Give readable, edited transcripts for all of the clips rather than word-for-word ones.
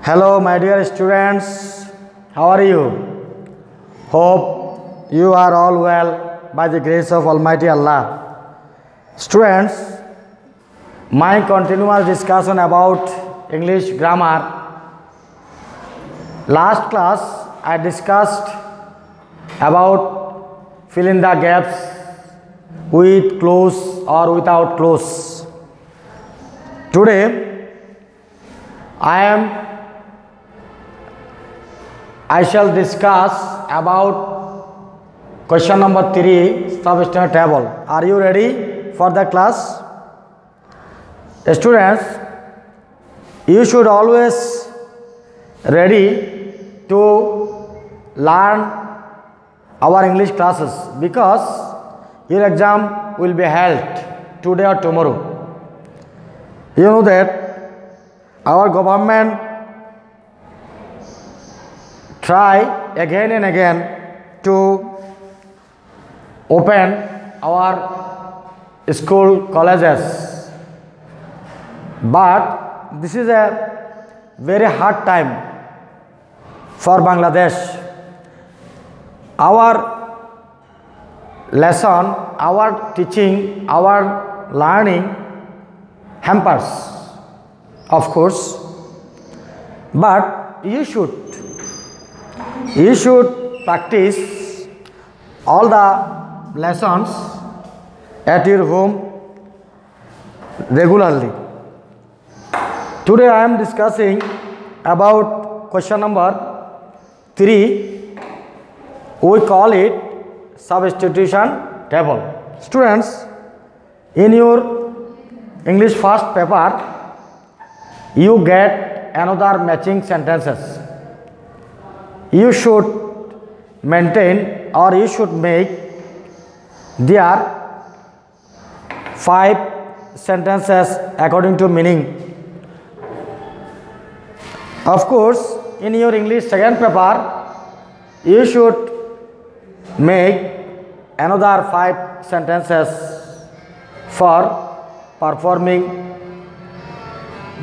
Hello, my dear students. How are you? Hope you are all well by the grace of Almighty Allah. Students, my continuous discussion about English grammar. Last class, I discussed about fill in the gaps with clause or without clause. Today, I shall discuss about question number 3, substandard table. Are you ready for the class? Students, you should always ready to learn our English classes because your exam will be held today or tomorrow. You know that our government try again and again to open our school colleges, but this is a very hard time for Bangladesh. Our lesson, our teaching, our learning hampers, of course, but you should practice all the lessons at your home regularly. Today I am discussing about question number 3. We call it substitution table. Students, in your English first paper, you get another matching sentences. You should maintain or you should make their 5 sentences according to meaning. Of course, in your English second paper, you should make another 5 sentences for performing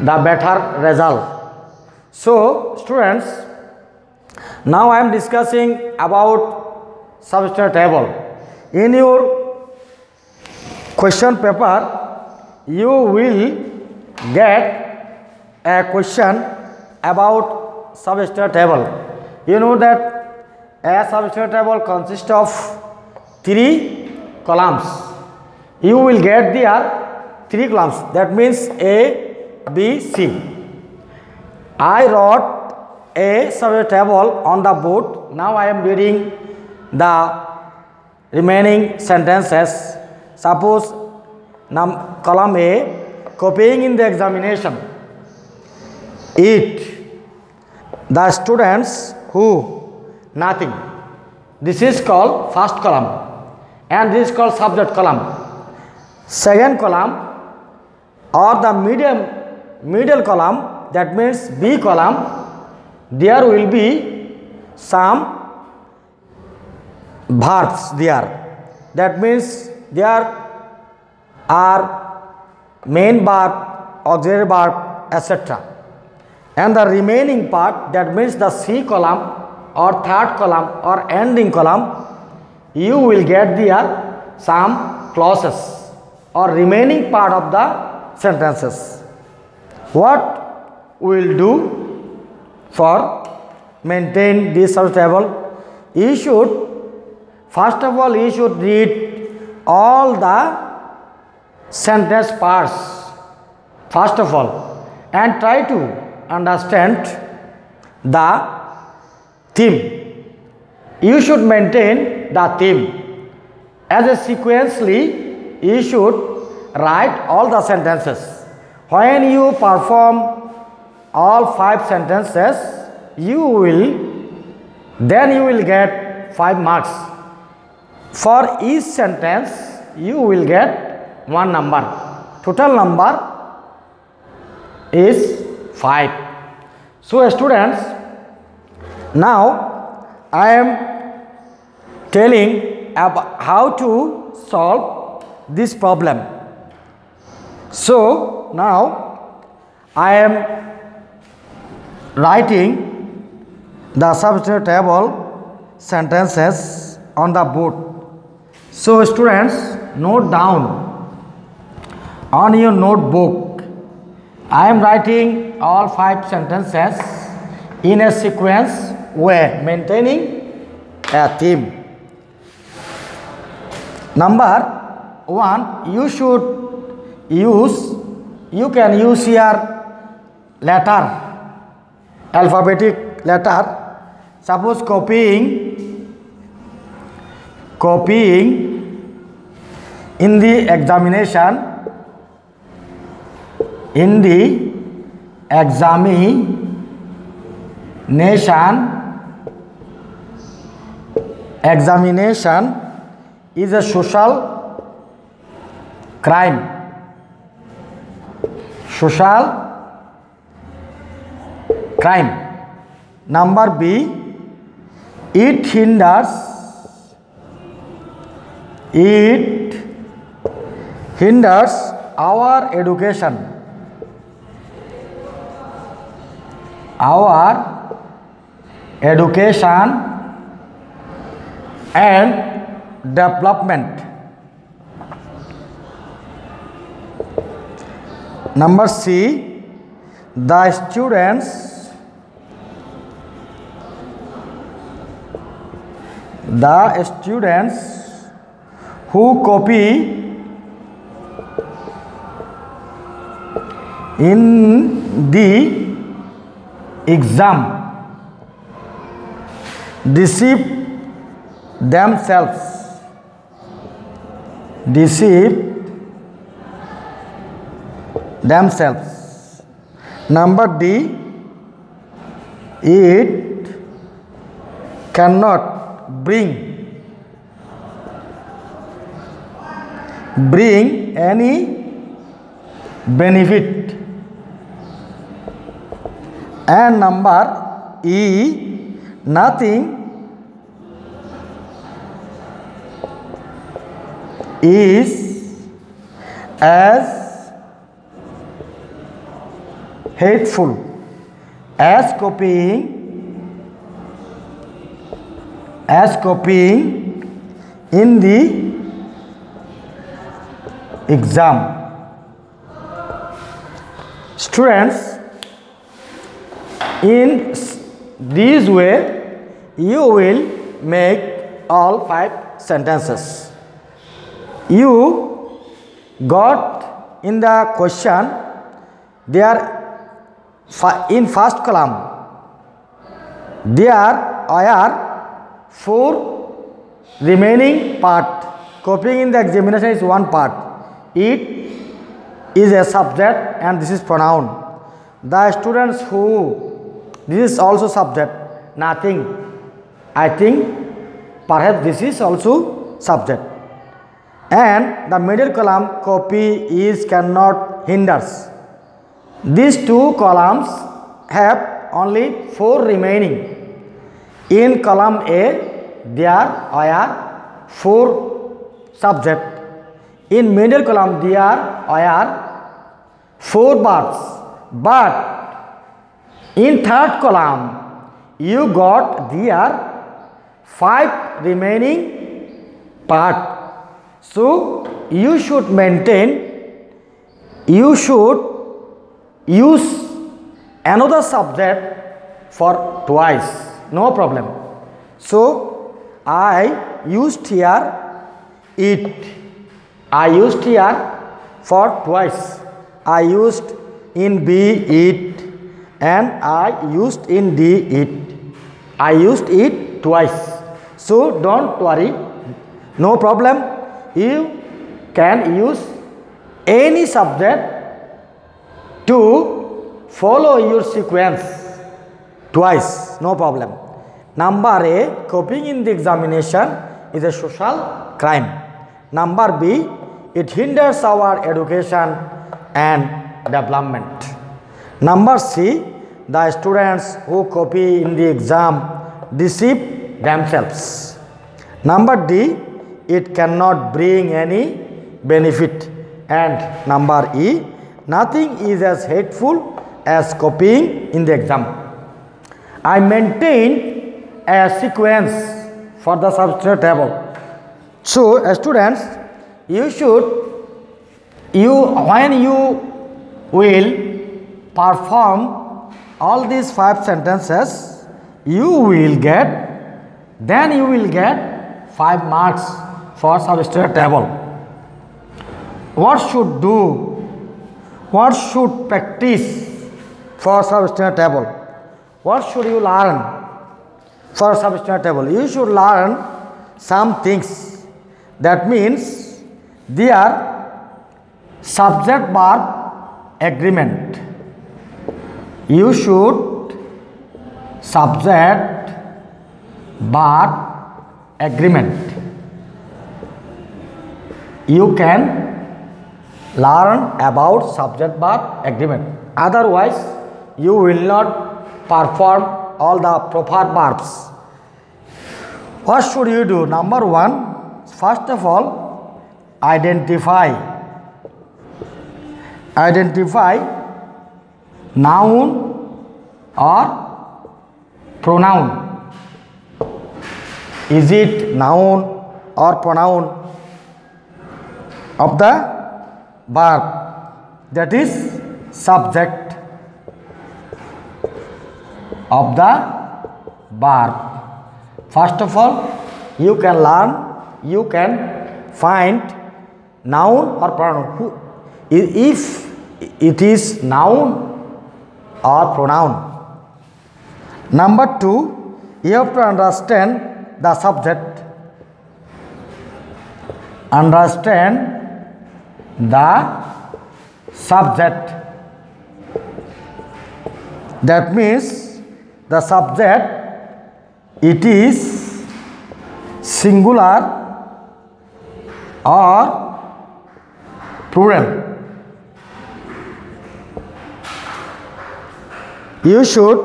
the better result. So, students, now I am discussing about substandard table. In your question paper, you will get a question about substandard table. You know that a substandard table consists of 3 columns. You will get there 3 columns. That means A, B, C. I wrote a substandard table on the board. Now I am reading the remaining sentences. Suppose column A, copying in the examination. It, the students who, nothing. This is called first column and this is called subject column. Second column or the middle column, that means B column, there will be some verbs there. That means there are main verb, auxiliary verb, etc. And the remaining part, that means the C column or third column or ending column, you will get there some clauses or remaining part of the sentences. What we will do for maintain this substandard table? You should, first of all, you should read all the sentence parts first of all and try to understand the theme. You should maintain the theme. As a sequentially, you should write all the sentences. When you perform all 5 sentences, then you will get 5 marks. For each sentence, you will get 1 number. Total number is 5. So, students, now I am telling about how to solve this problem. So, now I am writing the substantive sentences on the board. So students, note down on your notebook. I am writing all 5 sentences in a sequence way, maintaining a theme. Number 1, you can use here letter, alphabetic letter. Suppose copying in the examination, examination is a social crime. Number B, it hinders our education. And development. Number C, the students who copy in the exam deceive themselves. Number D, it cannot bring any benefit. And number E, nothing is as hateful as copying in the exam. Students, in this way you will make all 5 sentences. You got in the question there in first column there are 4 remaining part. Copying in the examination is one part. It is a subject and this is pronoun. The students who, this is also subject, nothing. I think perhaps this is also subject. And the middle column, copy is cannot hinders. These 2 columns have only 4 remaining. In column A there are 4 subject. In middle column there are 4 parts. But in third column you got there 5 remaining part. So you should use another subject for twice, no problem. So I used here it. I used here for twice. I used in B it and I used in D it. I used it twice. So don't worry, no problem. You can use any subject to follow your sequence twice, no problem. Number A, copying in the examination is a social crime. Number B, it hinders our education and development. Number C, the students who copy in the exam deceive themselves. Number D, it cannot bring any benefit. And number E, nothing is as hateful as copying in the exam. I maintain a sequence for the substitute table. So, students, when you will perform all these 5 sentences, you will get 5 marks for substitute table. What should do? What should practice for substitute table? What should you learn for substitute table? You should learn some things. That means their subject verb agreement. You should subject verb agreement. You can learn about subject verb agreement. Otherwise, you will not perform all the proper verbs. What should you do? Number 1, first of all, identify noun or pronoun. Is it noun or pronoun of the verb? That is subject of the verb. First of all, you can find noun or pronoun. If it is noun or pronoun. Number 2, you have to understand the subject. Understand the subject. That means the subject, it is singular or plural. You should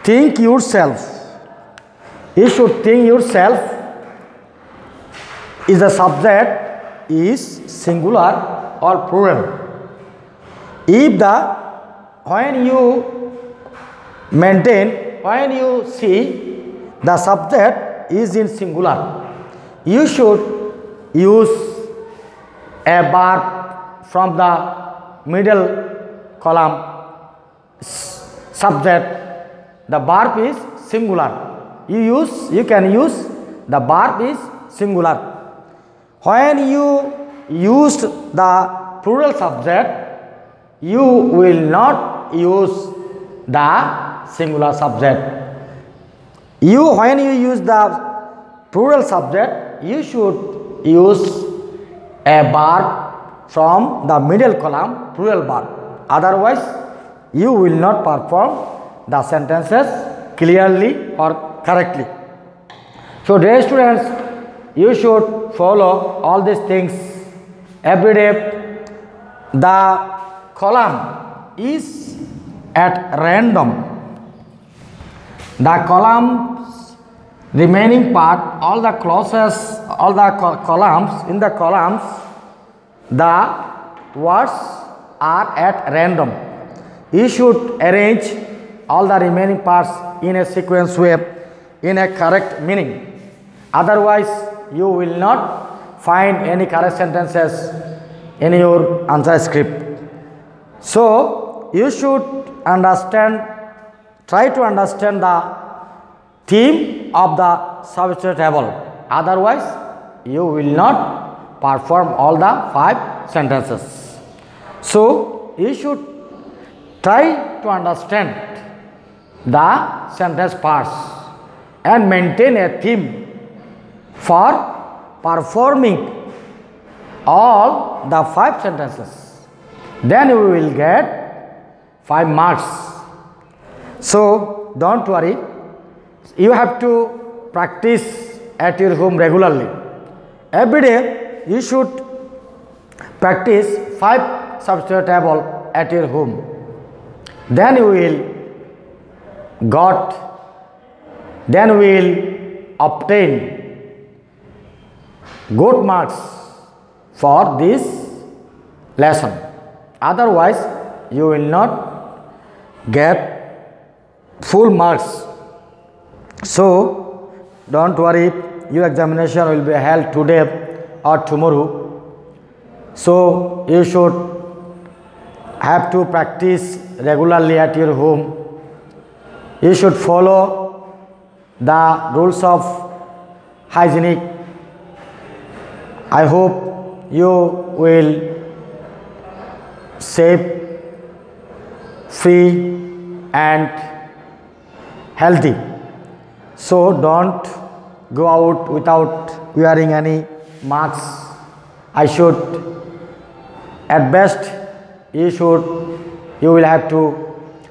think yourself. Is the subject is singular or plural. When you see the subject is in singular, you should use a verb from the middle column. Subject, the verb is singular. You can use the verb is singular. When you use the plural subject, you will not use the singular subject. When you use the plural subject, you should use a verb from the middle column, plural verb. Otherwise, you will not perform the sentences clearly or correctly. So, dear students, you should follow all these things every day. The column is at random. The columns remaining part, all the clauses, all the columns, in the columns, the words are at random. You should arrange all the remaining parts in a sequence way, in a correct meaning. Otherwise, you will not find any correct sentences in your answer script. So, you should try to understand the theme of the substitute table. Otherwise, you will not perform all the 5 sentences. So, you should try to understand the sentence parts and maintain a theme for performing all the 5 sentences. Then you will get 5 marks. So, don't worry. You have to practice at your home regularly. Every day you should practice 5 substitute table at your home. Then you will obtain good marks for this lesson. Otherwise, you will not get full marks. So don't worry, your examination will be held today or tomorrow. So you should have to practice regularly at your home. You should follow the rules of hygienic. I hope you will safe, free and healthy. So don't go out without wearing any masks. I should, at best, you will have to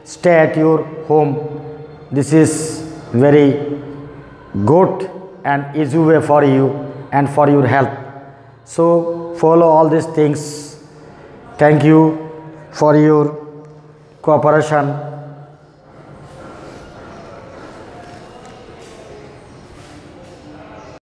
stay at your home. This is very good and easy way for you and for your health. So follow all these things. Thank you for your cooperation.